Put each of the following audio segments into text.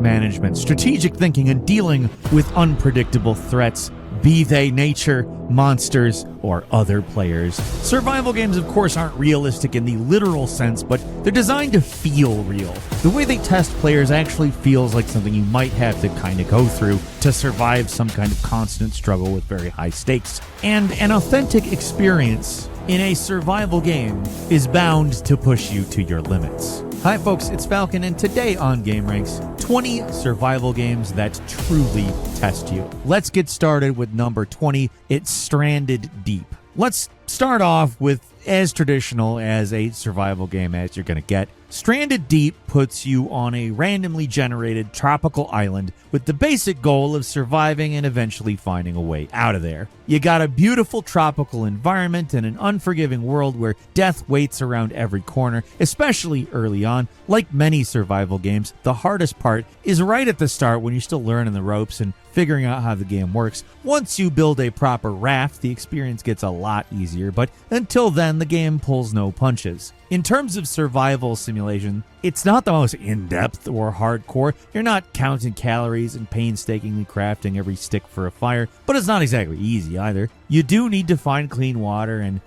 management, strategic thinking, and dealing with unpredictable threats, be they nature, monsters, or other players. Survival games, of course, aren't realistic in the literal sense, but they're designed to feel real. The way they test players actually feels like something you might have to kind of go through to survive some kind of constant struggle with very high stakes. And an authentic experience in a survival game is bound to push you to your limits. Hi folks, it's Falcon, and today on Game Ranks, 20 survival games that truly test you. Let's get started with number 20, it's Stranded Deep. Let's start off with as traditional as a survival game as you're going to get. Stranded Deep puts you on a randomly generated tropical island with the basic goal of surviving and eventually finding a way out of there. You got a beautiful tropical environment and an unforgiving world where death waits around every corner, especially early on. Like many survival games, the hardest part is right at the start when you're still learning the ropes and figuring out how the game works. Once you build a proper raft, the experience gets a lot easier, but until then, the game pulls no punches. In terms of survival simulation, it's not the most in-depth or hardcore. You're not counting calories and painstakingly crafting every stick for a fire, but it's not exactly easy either. You do need to find clean water, and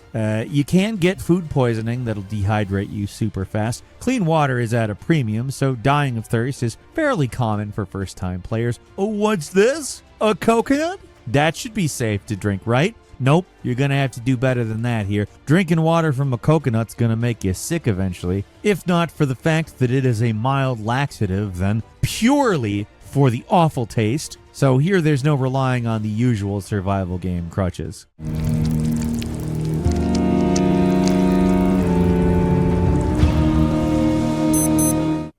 you can get food poisoning that'll dehydrate you super fast. Clean water is at a premium, so dying of thirst is fairly common for first-time players. Oh, what's this? A coconut? That should be safe to drink, right? Nope, you're going to have to do better than that here. Drinking water from a coconut's going to make you sick eventually, if not for the fact that it is a mild laxative, then purely for the awful taste. So here there's no relying on the usual survival game crutches.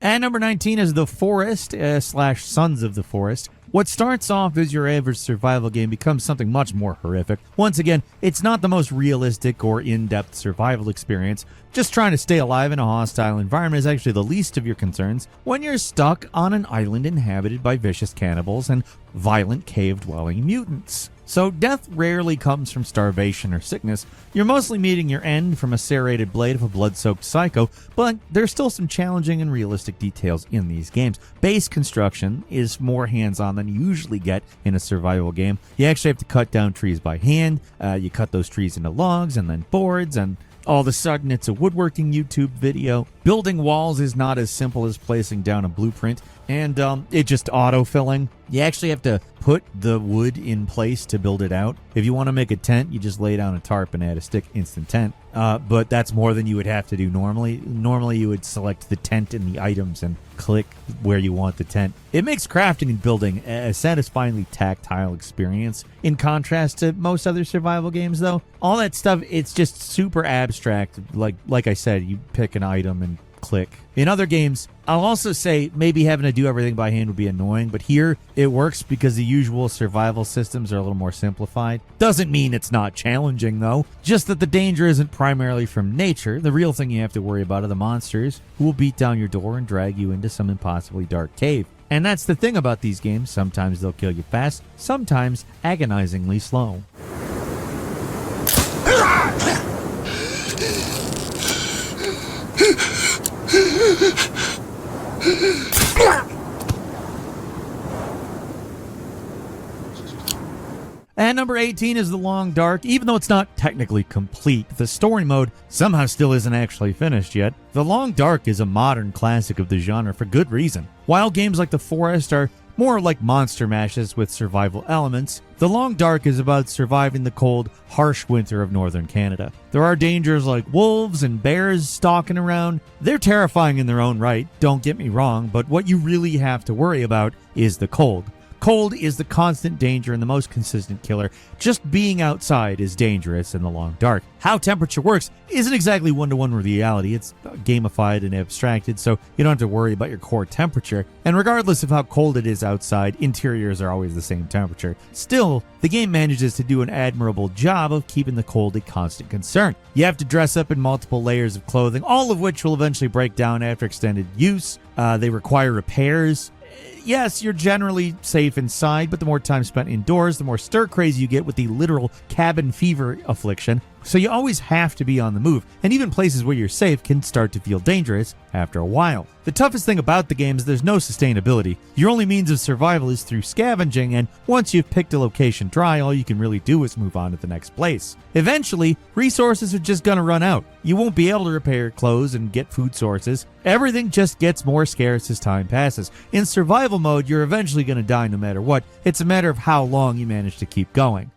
And number 19 is The Forest / Sons of the Forest. What starts off as your average survival game becomes something much more horrific. Once again, it's not the most realistic or in-depth survival experience. Just trying to stay alive in a hostile environment is actually the least of your concerns when you're stuck on an island inhabited by vicious cannibals and violent cave-dwelling mutants. So death rarely comes from starvation or sickness. You're mostly meeting your end from a serrated blade of a blood-soaked psycho, but there's still some challenging and realistic details in these games. Base construction is more hands-on than you usually get in a survival game. You actually have to cut down trees by hand. You cut those trees into logs and then boards, and all of a sudden it's a woodworking YouTube video. Building walls is not as simple as placing down a blueprint, and it just auto-filling. You actually have to put the wood in place to build it out. If you want to make a tent, you just lay down a tarp and add a stick, instant tent. But that's more than you would have to do normally. Normally you would select the tent and the items and click where you want the tent. It makes crafting and building a satisfyingly tactile experience. In contrast to most other survival games though, all that stuff, it's just super abstract. Like I said, you pick an item and click. In other games, I'll also say maybe having to do everything by hand would be annoying, but here it works because the usual survival systems are a little more simplified. Doesn't mean it's not challenging though, just that the danger isn't primarily from nature. The real thing you have to worry about are the monsters who will beat down your door and drag you into some impossibly dark cave. And that's the thing about these games, sometimes they'll kill you fast, sometimes agonizingly slow. And number 18 is The Long Dark. Even though it's not technically complete, the story mode somehow still isn't actually finished yet. The Long Dark is a modern classic of the genre for good reason. While games like The Forest are more like monster mashes with survival elements, The Long Dark is about surviving the cold, harsh winter of northern Canada. There are dangers like wolves and bears stalking around. They're terrifying in their own right, don't get me wrong, but what you really have to worry about is the cold. Cold is the constant danger and the most consistent killer. Just being outside is dangerous in The Long Dark. How temperature works isn't exactly one-to-one with reality. It's gamified and abstracted, so you don't have to worry about your core temperature. And regardless of how cold it is outside, interiors are always the same temperature. Still, the game manages to do an admirable job of keeping the cold a constant concern. You have to dress up in multiple layers of clothing, all of which will eventually break down after extended use. They require repairs. yes, you're generally safe inside, but the more time spent indoors, the more stir-crazy you get with the literal cabin fever affliction. So you always have to be on the move, and even places where you're safe can start to feel dangerous after a while. The toughest thing about the game is there's no sustainability. Your only means of survival is through scavenging, and once you've picked a location dry, all you can really do is move on to the next place. Eventually, resources are just gonna run out. You won't be able to repair your clothes and get food sources. Everything just gets more scarce as time passes. In survival mode, you're eventually gonna die no matter what. It's a matter of how long you manage to keep going.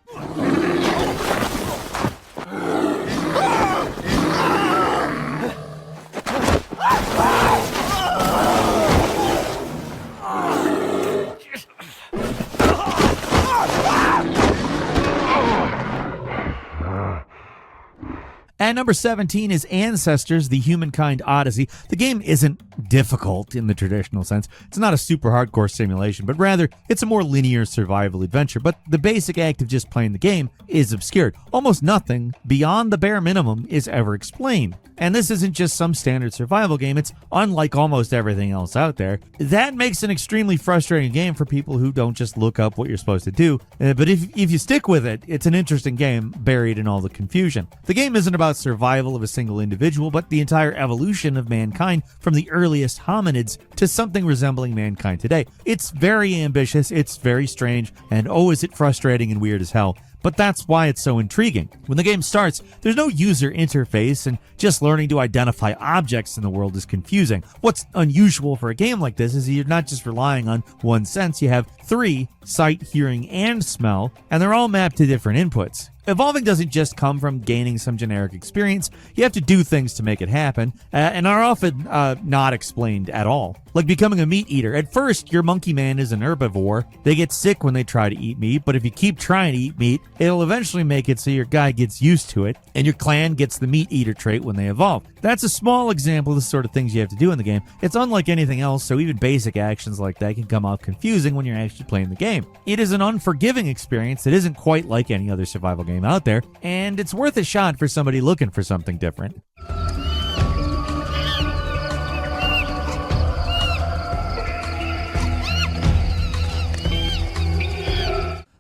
At number 17 is Ancestors, the Humankind Odyssey. The game isn't difficult in the traditional sense. It's not a super hardcore simulation, but rather it's a more linear survival adventure. But the basic act of just playing the game is obscured. Almost nothing beyond the bare minimum is ever explained. And this isn't just some standard survival game, it's unlike almost everything else out there. That makes an extremely frustrating game for people who don't just look up what you're supposed to do. But if you stick with it, it's an interesting game buried in all the confusion. The game isn't about survival of a single individual, but the entire evolution of mankind from the earliest hominids to something resembling mankind today. It's very ambitious, it's very strange, and oh, is it frustrating and weird as hell. But that's why it's so intriguing. When the game starts, there's no user interface, and just learning to identify objects in the world is confusing. What's unusual for a game like this is you're not just relying on one sense, you have three: sight, hearing, and smell, and they're all mapped to different inputs. Evolving doesn't just come from gaining some generic experience. You have to do things to make it happen, and are often not explained at all. Like becoming a meat eater. At first, your monkey man is an herbivore. They get sick when they try to eat meat, but if you keep trying to eat meat, it'll eventually make it so your guy gets used to it, and your clan gets the meat eater trait when they evolve. That's a small example of the sort of things you have to do in the game. It's unlike anything else, so even basic actions like that can come off confusing when you're actually playing the game. It is an unforgiving experience that isn't quite like any other survival game out there, and it's worth a shot for somebody looking for something different.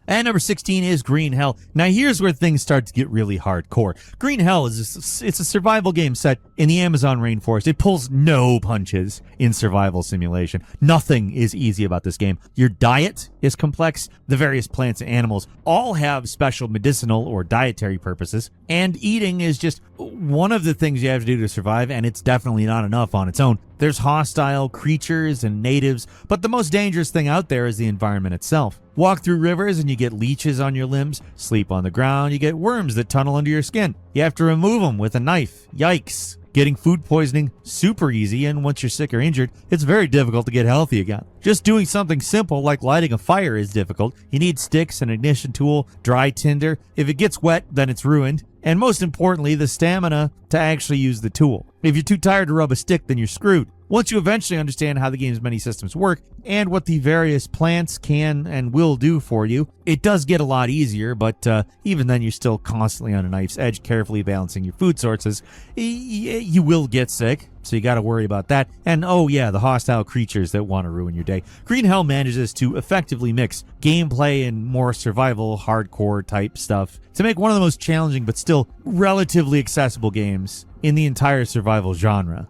And number 16 is Green Hell. Now here's where things start to get really hardcore. Green Hell is it's a survival game set in the Amazon rainforest. It pulls no punches in survival simulation. Nothing is easy about this game. Your diet is complex. The various plants and animals all have special medicinal or dietary purposes. And eating is just one of the things you have to do to survive, and it's definitely not enough on its own. There's hostile creatures and natives, but the most dangerous thing out there is the environment itself. Walk through rivers and you get leeches on your limbs. Sleep on the ground, you get worms that tunnel under your skin. You have to remove them with a knife. Yikes. Getting food poisoning, super easy, and once you're sick or injured, it's very difficult to get healthy again. Just doing something simple like lighting a fire is difficult. You need sticks, an ignition tool, dry tinder. If it gets wet, then it's ruined. And most importantly, the stamina to actually use the tool. If you're too tired to rub a stick, then you're screwed. Once you eventually understand how the game's many systems work and what the various plants can and will do for you, it does get a lot easier, but even then you're still constantly on a knife's edge, carefully balancing your food sources. You will get sick, so you got to worry about that. And oh yeah, the hostile creatures that want to ruin your day. Green Hell manages to effectively mix gameplay and more survival, hardcore type stuff to make one of the most challenging but still relatively accessible games in the entire survival genre.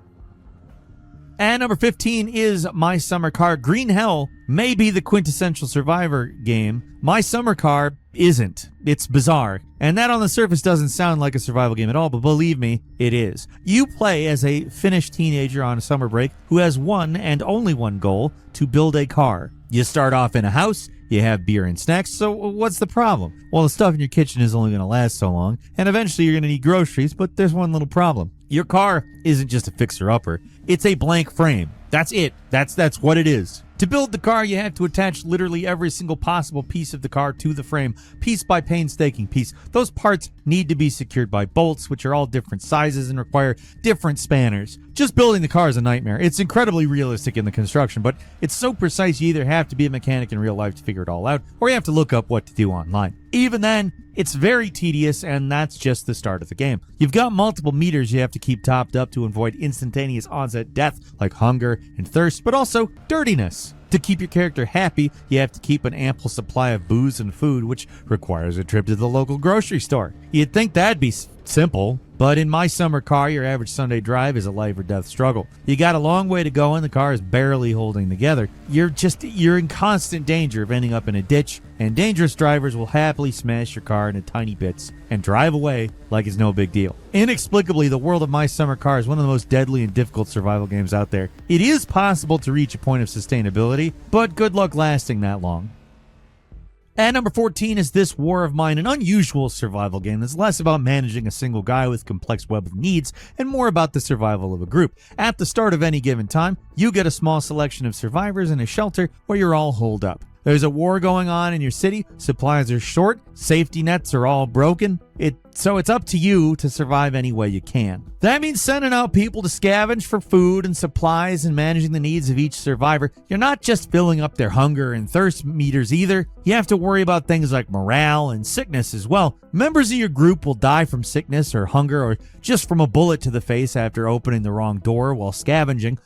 And number 15 is My Summer Car. Green Hell may be the quintessential survivor game. My Summer Car isn't. It's bizarre. And that on the surface doesn't sound like a survival game at all, but believe me, it is. You play as a Finnish teenager on a summer break who has one and only one goal: to build a car. You start off in a house, you have beer and snacks, so what's the problem? Well, the stuff in your kitchen is only going to last so long, and eventually you're going to need groceries, but there's one little problem. Your car isn't just a fixer-upper, it's a blank frame. That's it. That's what it is. To build the car, you have to attach literally every single possible piece of the car to the frame, piece by painstaking piece. Those parts need to be secured by bolts, which are all different sizes and require different spanners. Just building the car is a nightmare. It's incredibly realistic in the construction, but it's so precise you either have to be a mechanic in real life to figure it all out, or you have to look up what to do online. Even then, it's very tedious, and that's just the start of the game. You've got multiple meters you have to keep topped up to avoid instantaneous onset death, like hunger and thirst, but also dirtiness. To keep your character happy, you have to keep an ample supply of booze and food, which requires a trip to the local grocery store. You'd think that'd be simple, but in My Summer Car, your average Sunday drive is a life or death struggle. You got a long way to go and the car is barely holding together. You're in constant danger of ending up in a ditch, and dangerous drivers will happily smash your car into tiny bits and drive away like it's no big deal. Inexplicably, the world of My Summer Car is one of the most deadly and difficult survival games out there. It is possible to reach a point of sustainability, but good luck lasting that long. At number 14 is This War of Mine, an unusual survival game that's less about managing a single guy with complex web of needs and more about the survival of a group. At the start of any given time, you get a small selection of survivors in a shelter where you're all holed up. There's a war going on in your city, supplies are short, safety nets are all broken, so it's up to you to survive any way you can. That means sending out people to scavenge for food and supplies and managing the needs of each survivor. You're not just filling up their hunger and thirst meters either. You have to worry about things like morale and sickness as well. Members of your group will die from sickness or hunger or just from a bullet to the face after opening the wrong door while scavenging.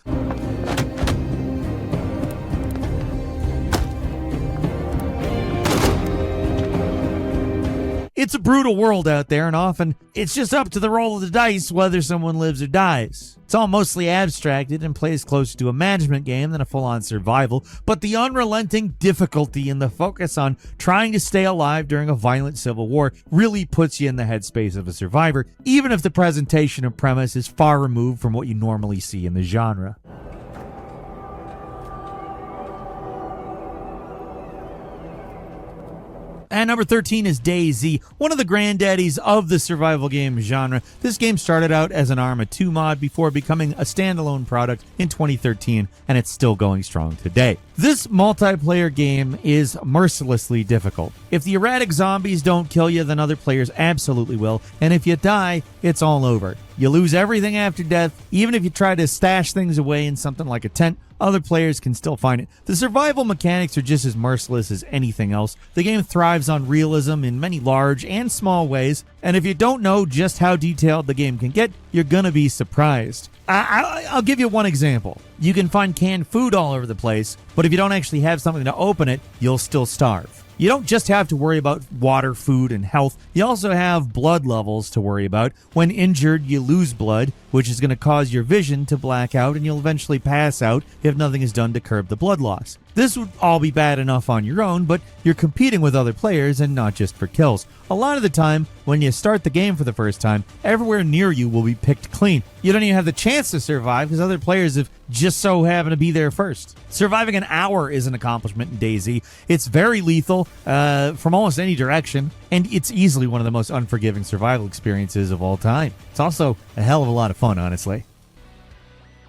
It's a brutal world out there, and often it's just up to the roll of the dice whether someone lives or dies. It's all mostly abstracted and plays closer to a management game than a full-on survival, but the unrelenting difficulty and the focus on trying to stay alive during a violent civil war really puts you in the headspace of a survivor, even if the presentation and premise is far removed from what you normally see in the genre. And number 13 is DayZ, one of the granddaddies of the survival game genre. This game started out as an Arma 2 mod before becoming a standalone product in 2013, and it's still going strong today. This multiplayer game is mercilessly difficult. If the erratic zombies don't kill you, then other players absolutely will, and if you die, it's all over. You lose everything after death. Even if you try to stash things away in something like a tent, other players can still find it. The survival mechanics are just as merciless as anything else. The game thrives on realism in many large and small ways, and if you don't know just how detailed the game can get, you're gonna be surprised. I'll give you one example. You can find canned food all over the place, but if you don't actually have something to open it, you'll still starve. You don't just have to worry about water, food, and health. You also have blood levels to worry about. When injured, you lose blood, which is going to cause your vision to black out, and you'll eventually pass out if nothing is done to curb the blood loss. This would all be bad enough on your own, but you're competing with other players and not just for kills. A lot of the time, when you start the game for the first time, everywhere near you will be picked clean. You don't even have the chance to survive because other players have just so happen to be there first. Surviving an hour is an accomplishment in DayZ. It's very lethal from almost any direction, and it's easily one of the most unforgiving survival experiences of all time. It's also a hell of a lot of fun, honestly.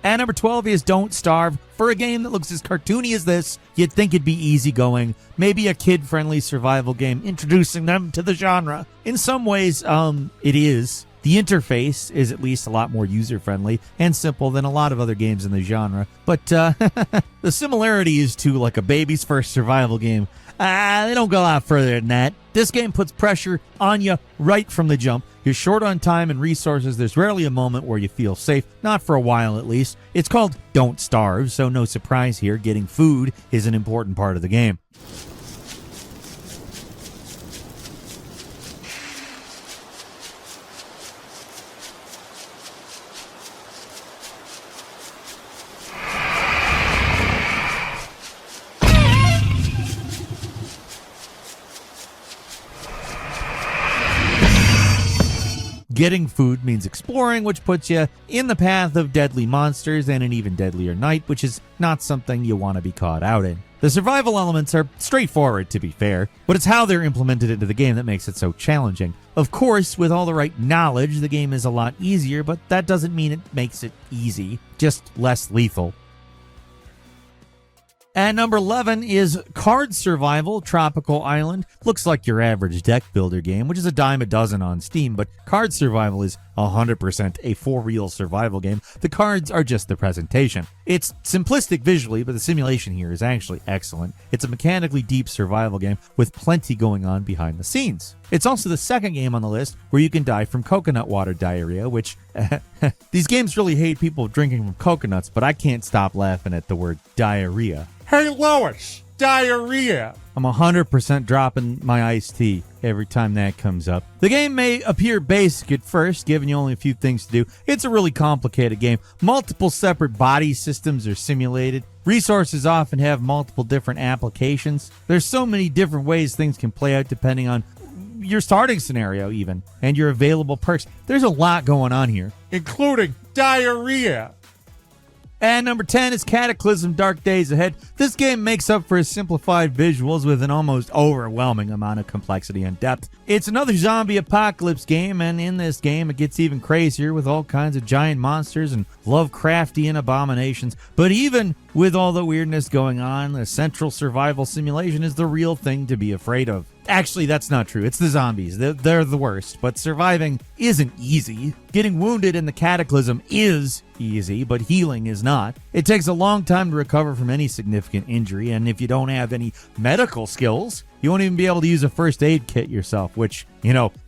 And number 12 is Don't Starve. For a game that looks as cartoony as this, you'd think it'd be easygoing. Maybe a kid-friendly survival game introducing them to the genre. In some ways, it is. The interface is at least a lot more user-friendly and simple than a lot of other games in the genre. But the similarities to like a baby's first survival game, they don't go a lot further than that. This game puts pressure on you right from the jump. You're short on time and resources. There's rarely a moment where you feel safe, not for a while at least. It's called Don't Starve, so no surprise here. Getting food is an important part of the game. Getting food means exploring, which puts you in the path of deadly monsters and an even deadlier night, which is not something you want to be caught out in. The survival elements are straightforward, to be fair, but it's how they're implemented into the game that makes it so challenging. Of course, with all the right knowledge, the game is a lot easier, but that doesn't mean it makes it easy, just less lethal. And number 11 is Card Survival Tropical Island. Looks like your average deck builder game, which is a dime a dozen on Steam, but Card Survival is 100% a for-real survival game. The cards are just the presentation. It's simplistic visually, but the simulation here is actually excellent. It's a mechanically deep survival game with plenty going on behind the scenes. It's also the second game on the list where you can die from coconut water diarrhea, which these games really hate people drinking from coconuts, but I can't stop laughing at the word diarrhea. Hey, Lois, diarrhea. I'm 100% dropping my iced tea every time that comes up. The game may appear basic at first, giving you only a few things to do. It's a really complicated game. Multiple separate body systems are simulated. Resources often have multiple different applications. There's so many different ways things can play out depending on your starting scenario even, and your available perks. There's a lot going on here, including diarrhea. And number 10 is Cataclysm Dark Days Ahead. This game makes up for its simplified visuals with an almost overwhelming amount of complexity and depth. It's another zombie apocalypse game, and in this game it gets even crazier with all kinds of giant monsters and Lovecraftian abominations. But even with all the weirdness going on, the central survival simulation is the real thing to be afraid of. Actually, that's not true. It's the zombies. They're the worst, but surviving isn't easy. Getting wounded in the Cataclysm is easy, but healing is not. It takes a long time to recover from any significant injury, and if you don't have any medical skills, you won't even be able to use a first aid kit yourself, which,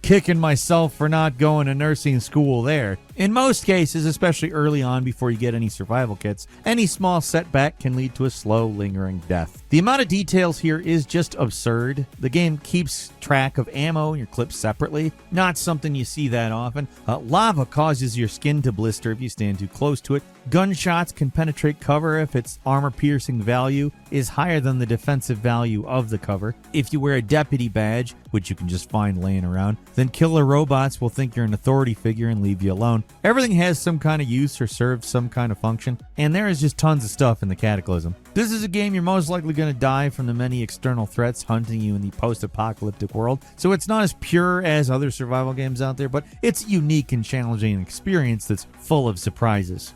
kicking myself for not going to nursing school there. In most cases, especially early on before you get any survival kits, any small setback can lead to a slow, lingering death. The amount of details here is just absurd. The game keeps track of ammo and your clips separately, not something you see that often. Lava causes your skin to blister if you stand too close to it. Gunshots can penetrate cover if its armor-piercing value is higher than the defensive value of the cover. If you wear a deputy badge, which you can just find laying around, then killer robots will think you're an authority figure and leave you alone. Everything has some kind of use or serves some kind of function, and there is just tons of stuff in the Cataclysm. This is a game you're most likely going to die from the many external threats hunting you in the post-apocalyptic world, so it's not as pure as other survival games out there, but it's a unique and challenging experience that's full of surprises.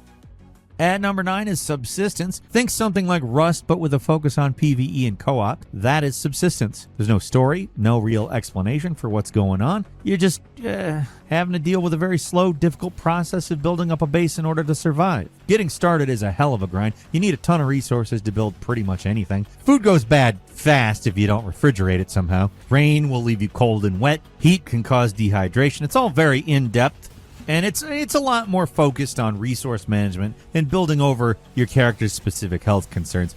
At number 9 is Subsistence. Think something like Rust, but with a focus on PvE and co-op. That is Subsistence. There's no story, no real explanation for what's going on. You're just having to deal with a very slow, difficult process of building up a base in order to survive. Getting started is a hell of a grind. You need a ton of resources to build pretty much anything. Food goes bad fast if you don't refrigerate it somehow. Rain will leave you cold and wet. Heat can cause dehydration. It's all very in-depth. And it's a lot more focused on resource management and building over your character's specific health concerns.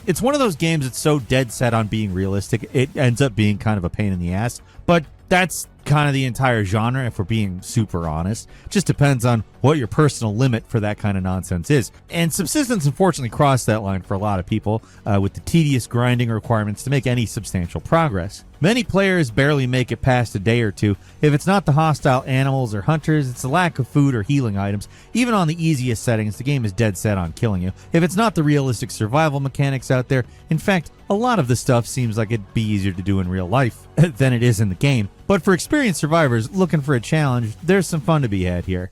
It's one of those games that's so dead set on being realistic, it ends up being kind of a pain in the ass. But that's kind of the entire genre, if we're being super honest. It just depends on what your personal limit for that kind of nonsense is. And Subsistence unfortunately crossed that line for a lot of people with the tedious grinding requirements to make any substantial progress. Many players barely make it past a day or two. If it's not the hostile animals or hunters, it's the lack of food or healing items. Even on the easiest settings, the game is dead set on killing you. If it's not the realistic survival mechanics out there, in fact, a lot of the stuff seems like it'd be easier to do in real life than it is in the game. But for experienced survivors looking for a challenge, there's some fun to be had here.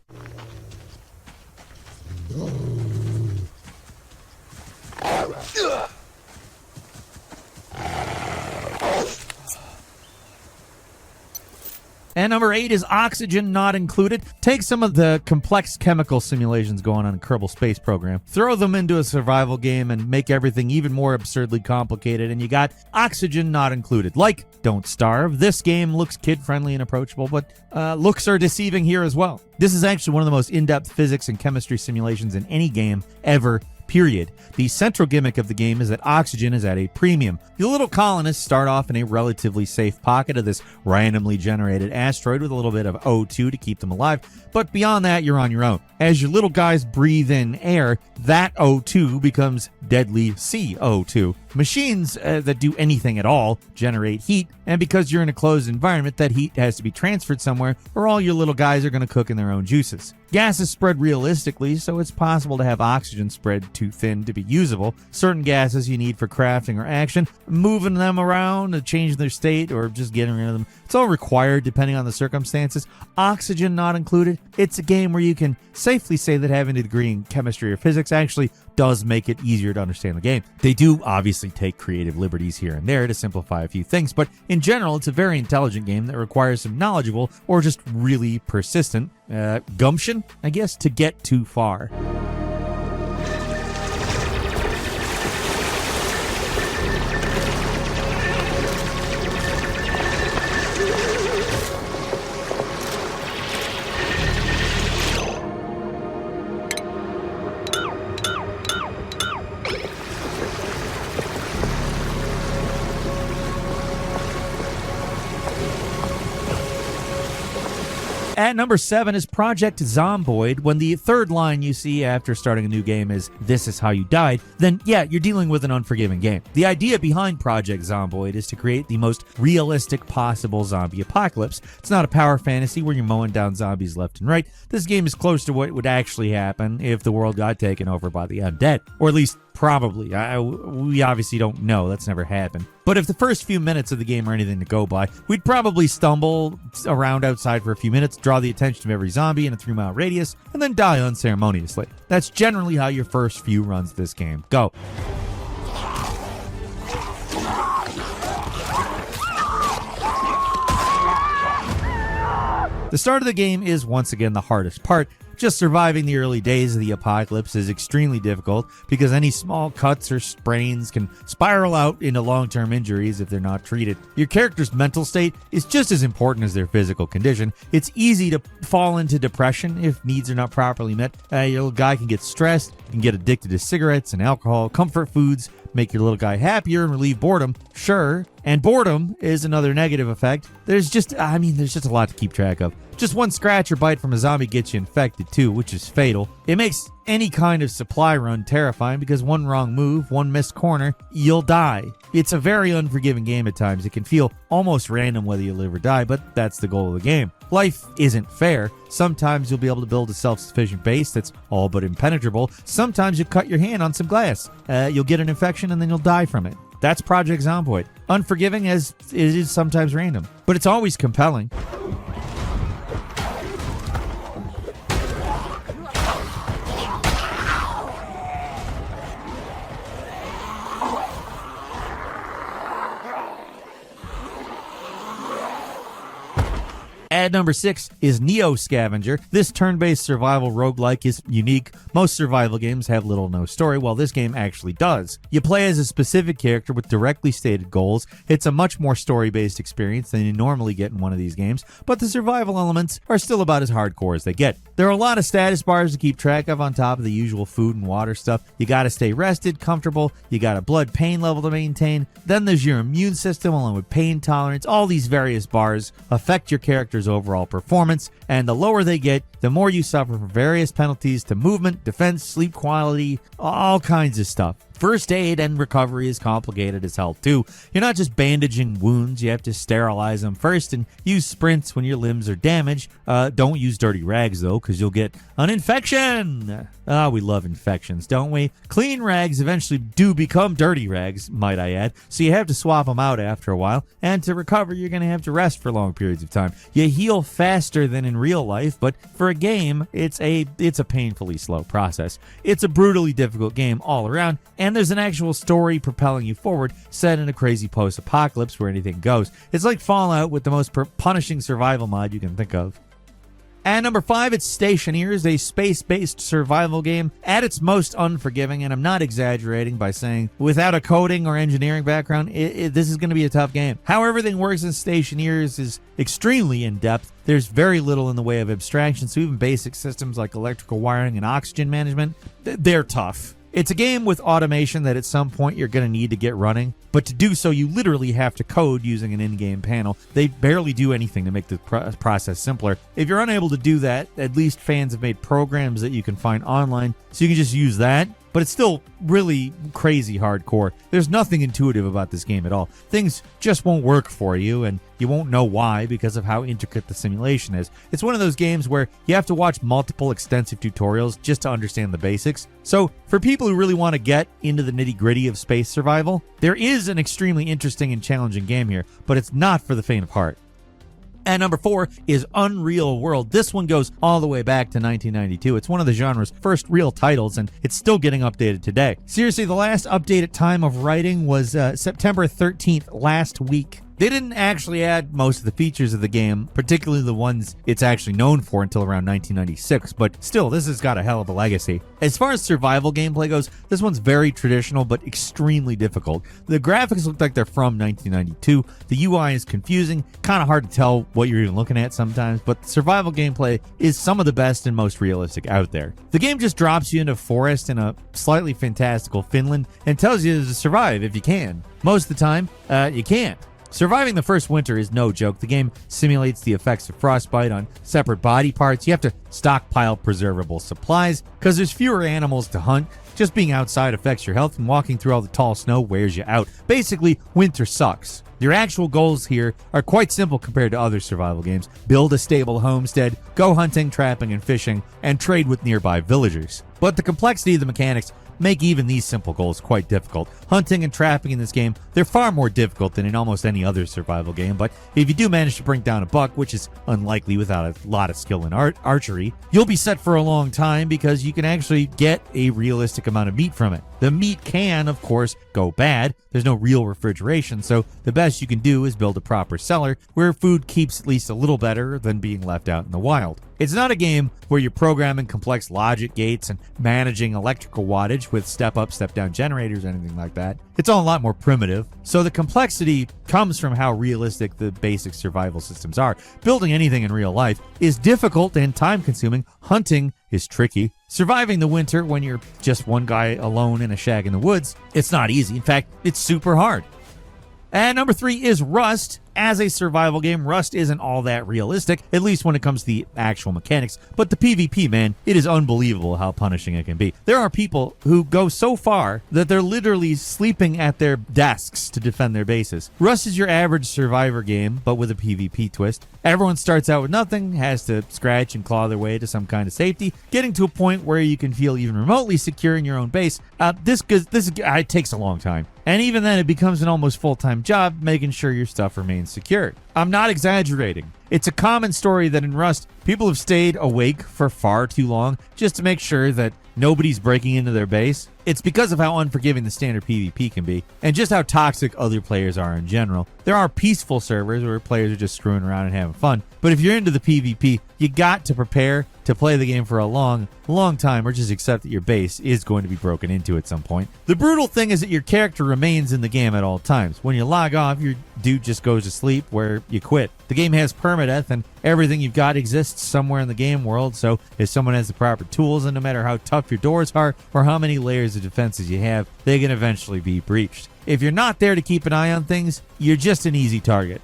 And number 8 is Oxygen Not Included. Take some of the complex chemical simulations going on in Kerbal Space Program, throw them into a survival game, and make everything even more absurdly complicated, and you got Oxygen Not Included. Like Don't Starve, this game looks kid-friendly and approachable, but looks are deceiving here as well. This is actually one of the most in-depth physics and chemistry simulations in any game ever. Period. The central gimmick of the game is that oxygen is at a premium. The little colonists start off in a relatively safe pocket of this randomly generated asteroid with a little bit of O2 to keep them alive, but beyond that, you're on your own. As your little guys breathe in air, that O2 becomes deadly CO2. Machines that do anything at all generate heat, and because you're in a closed environment, that heat has to be transferred somewhere, or all your little guys are going to cook in their own juices. Gases spread realistically, so it's possible to have oxygen spread too thin to be usable. Certain gases you need for crafting or action, moving them around, changing their state, or just getting rid of them. It's all required depending on the circumstances. Oxygen Not Included. It's a game where you can safely say that having a degree in chemistry or physics actually does make it easier to understand the game. They do obviously take creative liberties here and there to simplify a few things, but in general, it's a very intelligent game that requires some knowledgeable or just really persistent gumption, I guess, to get too far. At number 7 is Project Zomboid. When the third line you see after starting a new game is, "This is how you died," then yeah, you're dealing with an unforgiving game. The idea behind Project Zomboid is to create the most realistic possible zombie apocalypse. It's not a power fantasy where you're mowing down zombies left and right. This game is close to what would actually happen if the world got taken over by the undead. Or at least probably. We obviously don't know. That's never happened. But if the first few minutes of the game are anything to go by, we'd probably stumble around outside for a few minutes, draw the attention of every zombie in a 3-mile radius, and then die unceremoniously. That's generally how your first few runs of this game go. The start of the game is once again the hardest part. Just surviving the early days of the apocalypse is extremely difficult because any small cuts or sprains can spiral out into long-term injuries if they're not treated. Your character's mental state is just as important as their physical condition. It's easy to fall into depression if needs are not properly met. Your little guy can get stressed, can get addicted to cigarettes and alcohol, comfort foods, make your little guy happier and relieve boredom, sure. And boredom is another negative effect. There's just a lot to keep track of. Just one scratch or bite from a zombie gets you infected too, which is fatal. It makes any kind of supply run terrifying because one wrong move, one missed corner, you'll die. It's a very unforgiving game at times. It can feel almost random whether you live or die, but that's the goal of the game. Life isn't fair. Sometimes you'll be able to build a self-sufficient base that's all but impenetrable. Sometimes you'll cut your hand on some glass. You'll get an infection and then you'll die from it. That's Project Zomboid. Unforgiving as it is sometimes random, but it's always compelling. At number 6 is Neo Scavenger. This turn-based survival roguelike is unique. Most survival games have little or no story, while this game actually does. You play as a specific character with directly stated goals. It's a much more story-based experience than you normally get in one of these games, but the survival elements are still about as hardcore as they get. There are a lot of status bars to keep track of on top of the usual food and water stuff. You gotta stay rested, comfortable, you got a blood pain level to maintain, then there's your immune system along with pain tolerance. All these various bars affect your character's overall performance, and the lower they get, the more you suffer from various penalties to movement, defense, sleep quality, all kinds of stuff. First aid and recovery is complicated as hell too. You're not just bandaging wounds, you have to sterilize them first and use sprints when your limbs are damaged. Don't use dirty rags though, because you'll get an infection. We love infections, don't we? Clean rags eventually do become dirty rags, might I add, so you have to swap them out after a while, and to recover you're going to have to rest for long periods of time. You heal faster than in real life, but for a game, it's a painfully slow process. It's a brutally difficult game all around, and there's an actual story propelling you forward, set in a crazy post-apocalypse where anything goes. It's like Fallout with the most punishing survival mod you can think of. At number 5, it's Stationeers, a space-based survival game at its most unforgiving, and I'm not exaggerating by saying without a coding or engineering background, this is going to be a tough game. How everything works in Stationeers is extremely in-depth. There's very little in the way of abstraction, so even basic systems like electrical wiring and oxygen management, they're tough. It's a game with automation that at some point you're going to need to get running, but to do so you literally have to code using an in-game panel. They barely do anything to make the process simpler. If you're unable to do that, at least fans have made programs that you can find online, so you can just use that. But it's still really crazy hardcore. There's nothing intuitive about this game at all. Things just won't work for you, and you won't know why because of how intricate the simulation is. It's one of those games where you have to watch multiple extensive tutorials just to understand the basics. So for people who really want to get into the nitty-gritty of space survival, there is an extremely interesting and challenging game here, but it's not for the faint of heart. And number 4 is Unreal World. This one goes all the way back to 1992. It's one of the genre's first real titles, and it's still getting updated today. Seriously, the last update at time of writing was September 13th, last week. They didn't actually add most of the features of the game, particularly the ones it's actually known for until around 1996, but still, this has got a hell of a legacy. As far as survival gameplay goes, this one's very traditional but extremely difficult. The graphics look like they're from 1992, the UI is confusing, kind of hard to tell what you're even looking at sometimes, but the survival gameplay is some of the best and most realistic out there. The game just drops you into a forest in a slightly fantastical Finland and tells you to survive if you can. Most of the time, you can't. Surviving the first winter is no joke. The game simulates the effects of frostbite on separate body parts. You have to stockpile preservable supplies because there's fewer animals to hunt. Just being outside affects your health, and walking through all the tall snow wears you out. Basically, winter sucks. Your actual goals here are quite simple compared to other survival games. Build a stable homestead, go hunting, trapping, and fishing, and trade with nearby villagers. But the complexity of the mechanics make even these simple goals quite difficult. Hunting and trapping in this game, they're far more difficult than in almost any other survival game, but if you do manage to bring down a buck, which is unlikely without a lot of skill in archery, you'll be set for a long time because you can actually get a realistic amount of meat from it. The meat can, of course, go bad. There's no real refrigeration, so the best you can do is build a proper cellar where food keeps at least a little better than being left out in the wild. It's not a game where you're programming complex logic gates and managing electrical wattage with step-up, step-down generators or anything like that. It's all a lot more primitive, so the complexity comes from how realistic the basic survival systems are. Building anything in real life is difficult and time-consuming. Hunting is tricky. Surviving the winter when you're just one guy alone in a shack in the woods, it's not easy. In fact, it's super hard. And number 3 is Rust. As a survival game, Rust isn't all that realistic, at least when it comes to the actual mechanics. But the PvP, man, it is unbelievable how punishing it can be. There are people who go so far that they're literally sleeping at their desks to defend their bases. Rust is your average survivor game, but with a PvP twist. Everyone starts out with nothing, has to scratch and claw their way to some kind of safety, getting to a point where you can feel even remotely secure in your own base. It takes a long time. And even then, it becomes an almost full-time job making sure your stuff remains secure. I'm not exaggerating. It's a common story that in Rust, people have stayed awake for far too long just to make sure that nobody's breaking into their base. It's because of how unforgiving the standard PvP can be, and just how toxic other players are in general. There are peaceful servers where players are just screwing around and having fun, but if you're into the PvP, you got to prepare to play the game for a long time, or just accept that your base is going to be broken into at some point. The brutal thing is that your character remains in the game at all times. When you log off, your dude just goes to sleep where you quit. The game has permadeath, and everything you've got exists somewhere in the game world, so if someone has the proper tools, and no matter how tough your doors are or how many layers of defenses you have, they can eventually be breached. If you're not there to keep an eye on things, you're just an easy target.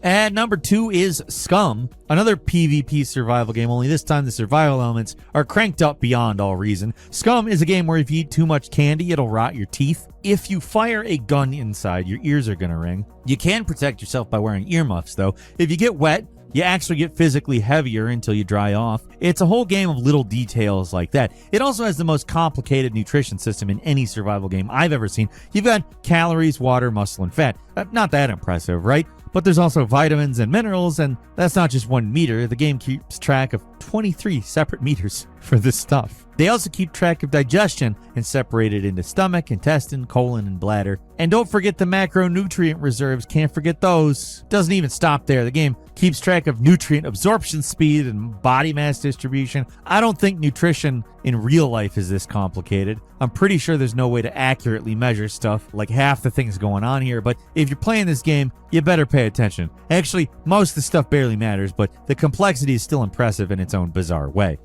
And number 2 is Scum, another PvP survival game, only this time the survival elements are cranked up beyond all reason. Scum is a game where if you eat too much candy, it'll rot your teeth. If you fire a gun inside, your ears are going to ring. You can protect yourself by wearing earmuffs, though. If you get wet, you actually get physically heavier until you dry off. It's a whole game of little details like that. It also has the most complicated nutrition system in any survival game I've ever seen. You've got calories, water, muscle, and fat. Not that impressive, right? But there's also vitamins and minerals, and that's not just 1 meter. The game keeps track of 23 separate meters for this stuff. They also keep track of digestion and separate it into stomach, intestine, colon, and bladder. And don't forget the macronutrient reserves. Can't forget those. Doesn't even stop there. The game keeps track of nutrient absorption speed and body mass distribution. I don't think nutrition in real life is this complicated. I'm pretty sure there's no way to accurately measure stuff like half the things going on here, but if you're playing this game, you better pay attention. Actually, most of the stuff barely matters, but the complexity is still impressive in its own bizarre way.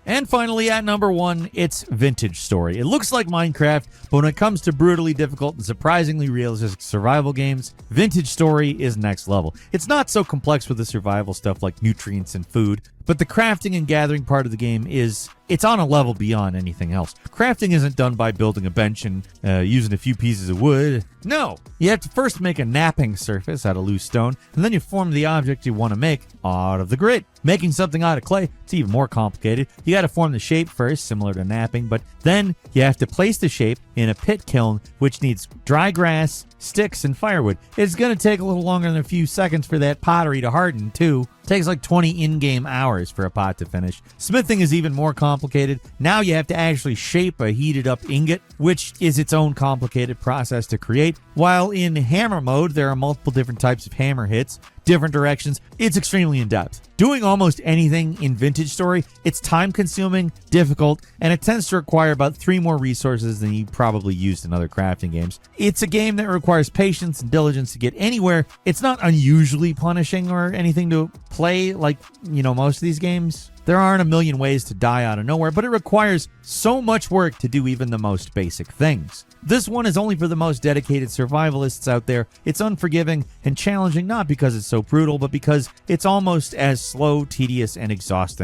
And finally, at number 1, it's Vintage Story. It looks like Minecraft, but when it comes to brutally difficult and surprisingly realistic survival games, Vintage Story is next level. It's not so complex with the survival stuff like nutrients and food, but the crafting and gathering part of the game it's on a level beyond anything else. Crafting isn't done by building a bench and using a few pieces of wood. No, you have to first make a napping surface out of loose stone, and then you form the object you want to make out of the grid. Making something out of clay, it's even more complicated. You got to form the shape first, similar to napping, but then you have to place the shape in a pit kiln, which needs dry grass, sticks, and firewood. It's going to take a little longer than a few seconds for that pottery to harden, too. It takes like 20 in-game hours for a pot to finish. Smithing is even more complicated. Now you have to actually shape a heated up ingot, which is its own complicated process to create. While in hammer mode, there are multiple different types of hammer hits, different directions. It's extremely in-depth. Doing almost anything in Vintage Story, it's time-consuming, difficult, and it tends to require about 3 more resources than you probably used in other crafting games. It's a game that requires patience and diligence to get anywhere. It's not unusually punishing or anything to play like, most of these games. There aren't a million ways to die out of nowhere, but it requires so much work to do even the most basic things. This one is only for the most dedicated survivalists out there. It's unforgiving and challenging not because it's so brutal, but because it's almost as slow, tedious, and exhausting